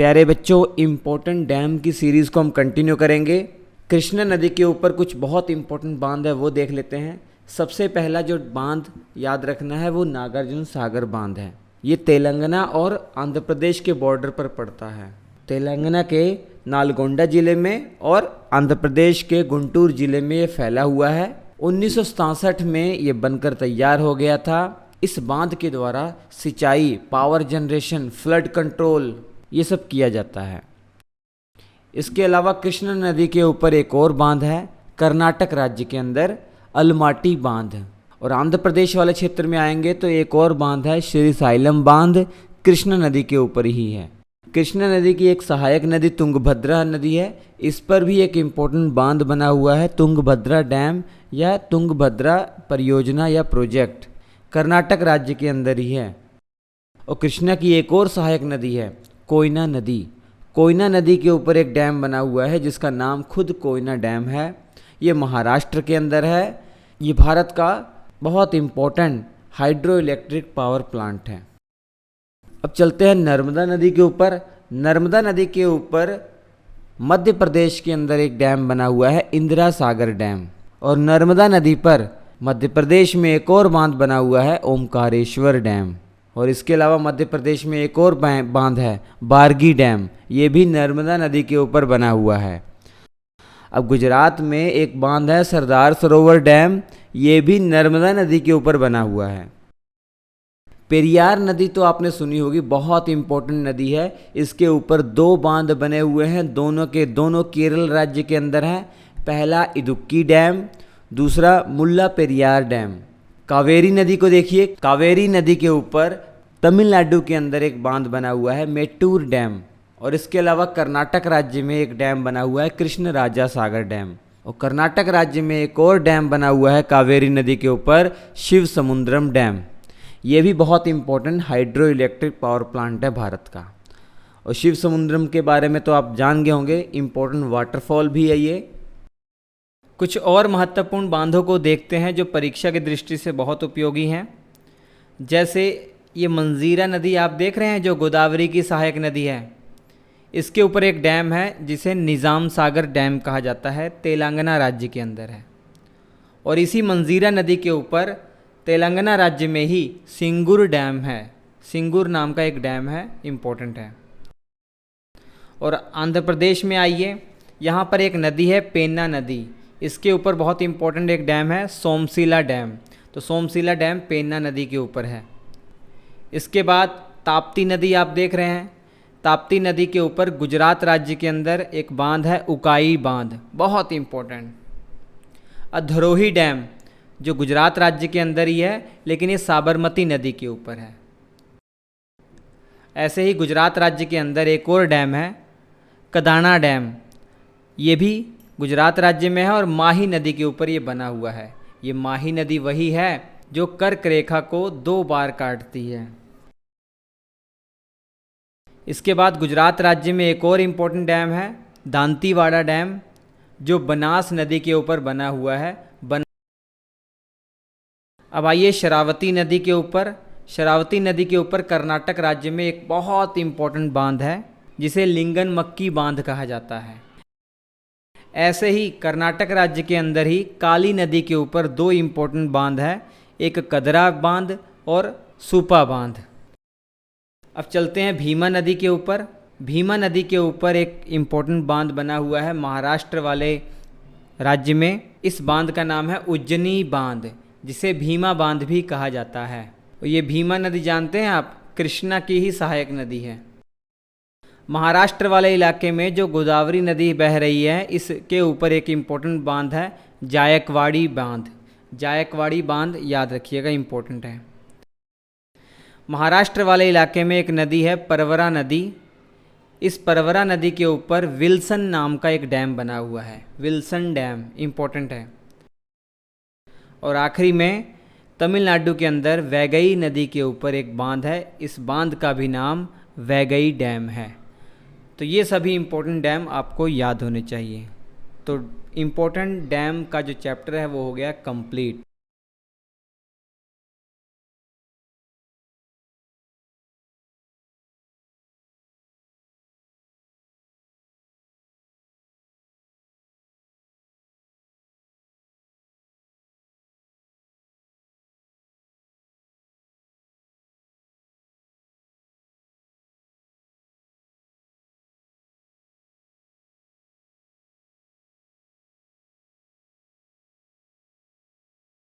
प्यारे बच्चों, important dam की सीरीज़ को हम कंटिन्यू करेंगे। कृष्णा नदी के ऊपर कुछ बहुत इम्पोर्टेंट बांध है, वो देख लेते हैं। सबसे पहला जो बांध याद रखना है वो नागार्जुन सागर बांध है। ये तेलंगाना और आंध्र प्रदेश के बॉर्डर पर पड़ता है। तेलंगाना के नालगोंडा ज़िले में और आंध्र प्रदेश के गुंटूर ज़िले में ये फैला हुआ है। 1967 में ये बनकर तैयार हो गया था। इस बांध के द्वारा सिंचाई, पावर जनरेशन, फ्लड कंट्रोल ये सब किया जाता है। इसके अलावा कृष्णा नदी के ऊपर एक और बांध है कर्नाटक राज्य के अंदर, अलमाटी बांध। और आंध्र प्रदेश वाले क्षेत्र में आएंगे तो एक और बांध है श्रीसाइलम बांध, कृष्णा नदी के ऊपर ही है। कृष्णा नदी की एक सहायक नदी तुंगभद्रा नदी है। इस पर भी एक इम्पोर्टेंट बांध बना हुआ है, तुंगभद्रा डैम या तुंगभद्रा परियोजना या प्रोजेक्ट, कर्नाटक राज्य के अंदर ही है। और कृष्णा की एक और सहायक नदी है कोयना नदी। कोयना नदी के ऊपर एक डैम बना हुआ है जिसका नाम खुद कोयना डैम है। ये महाराष्ट्र के अंदर है। ये भारत का बहुत important hydro electric power plant है। अब चलते हैं नर्मदा नदी के ऊपर। नर्मदा नदी के ऊपर मध्य प्रदेश के अंदर एक डैम बना हुआ है, इंदिरा सागर डैम। और नर्मदा नदी पर मध्य प्रदेश में एक और बांध बना हुआ है, ओमकारेश्वर डैम। और इसके अलावा मध्य प्रदेश में एक और बांध है, बारगी डैम। ये भी नर्मदा नदी के ऊपर बना हुआ है। अब गुजरात में एक बांध है सरदार सरोवर डैम। ये भी नर्मदा नदी के ऊपर बना हुआ है। पेरियार नदी तो आपने सुनी होगी, बहुत इम्पोर्टेंट नदी है। इसके ऊपर दो बांध बने हुए हैं, दोनों के दोनों केरल राज्य के अंदर हैं। पहला इदुक्की डैम, दूसरा मुल्ला पेरियार डैम। कावेरी नदी को देखिए, कावेरी नदी के ऊपर तमिलनाडु के अंदर एक बांध बना हुआ है, मेट्टूर डैम। और इसके अलावा कर्नाटक राज्य में एक डैम बना हुआ है, कृष्ण राजा सागर डैम। और कर्नाटक राज्य में एक और डैम बना हुआ है कावेरी नदी के ऊपर, शिव समुद्रम डैम। ये भी बहुत important hydro electric power plant है भारत का। और शिव समुद्रम के बारे में तो आप जान गए होंगे, इम्पोर्टेंट वाटरफॉल भी है ये। कुछ और महत्वपूर्ण बांधों को देखते हैं जो परीक्षा की दृष्टि से बहुत उपयोगी हैं। जैसे ये मंजीरा नदी आप देख रहे हैं जो गोदावरी की सहायक नदी है। इसके ऊपर एक डैम है जिसे निज़ाम सागर डैम कहा जाता है, तेलंगाना राज्य के अंदर है। और इसी मंजीरा नदी के ऊपर तेलंगाना राज्य में ही सिंगूर डैम है। सिंगूर नाम का एक डैम है, इम्पोर्टेंट है। और आंध्र प्रदेश में आइए, यहाँ पर एक नदी है पेन्ना नदी। इसके ऊपर बहुत इंपॉर्टेंट एक डैम है सोमशिला डैम। तो सोमशिला डैम पेन्ना नदी के ऊपर है। इसके बाद ताप्ती नदी आप देख रहे हैं। ताप्ती नदी के ऊपर गुजरात राज्य के अंदर एक बांध है, उकाई बांध, बहुत इंपॉर्टेंट। अधरोही डैम जो गुजरात राज्य के अंदर ही है, लेकिन ये साबरमती नदी के ऊपर है। ऐसे ही गुजरात राज्य के अंदर एक और डैम है कदाना डैम। ये भी गुजरात राज्य में है और माही नदी के ऊपर ये बना हुआ है। ये माही नदी वही है जो कर्क रेखा को 2 बार काटती है। इसके बाद गुजरात राज्य में एक और इम्पोर्टेंट डैम है दांतीवाड़ा डैम, जो बनास नदी के ऊपर बना हुआ है। अब आइए शरावती नदी के ऊपर। शरावती नदी के ऊपर कर्नाटक राज्य में एक बहुत इम्पोर्टेंट बांध है जिसे लिंगनमक्की बांध कहा जाता है। ऐसे ही कर्नाटक राज्य के अंदर ही काली नदी के ऊपर 2 इम्पोर्टेंट बांध है, एक कदरा बांध और सूपा बांध। अब चलते हैं भीमा नदी के ऊपर। भीमा नदी के ऊपर एक इम्पोर्टेंट बांध बना हुआ है महाराष्ट्र वाले राज्य में। इस बांध का नाम है उज्जनी बांध, जिसे भीमा बांध भी कहा जाता है। और ये भीमा नदी जानते हैं आप, कृष्णा की ही सहायक नदी है। महाराष्ट्र वाले इलाके में जो गोदावरी नदी बह रही है, इसके ऊपर एक इम्पोर्टेंट बांध है जायकवाड़ी बांध। जायकवाड़ी बांध याद रखिएगा, इम्पोर्टेंट है। महाराष्ट्र वाले इलाके में एक नदी है परवरा नदी। इस परवरा नदी के ऊपर विल्सन नाम का एक डैम बना हुआ है, विल्सन डैम, इम्पोर्टेंट है। और आखिरी में तमिलनाडु के अंदर वैगई नदी के ऊपर एक बांध है। इस बांध का भी नाम वैगई डैम है। तो ये सभी इम्पोर्टेंट डैम आपको याद होने चाहिए। तो इम्पोर्टेंट डैम का जो चैप्टर है वो हो गया कंप्लीट।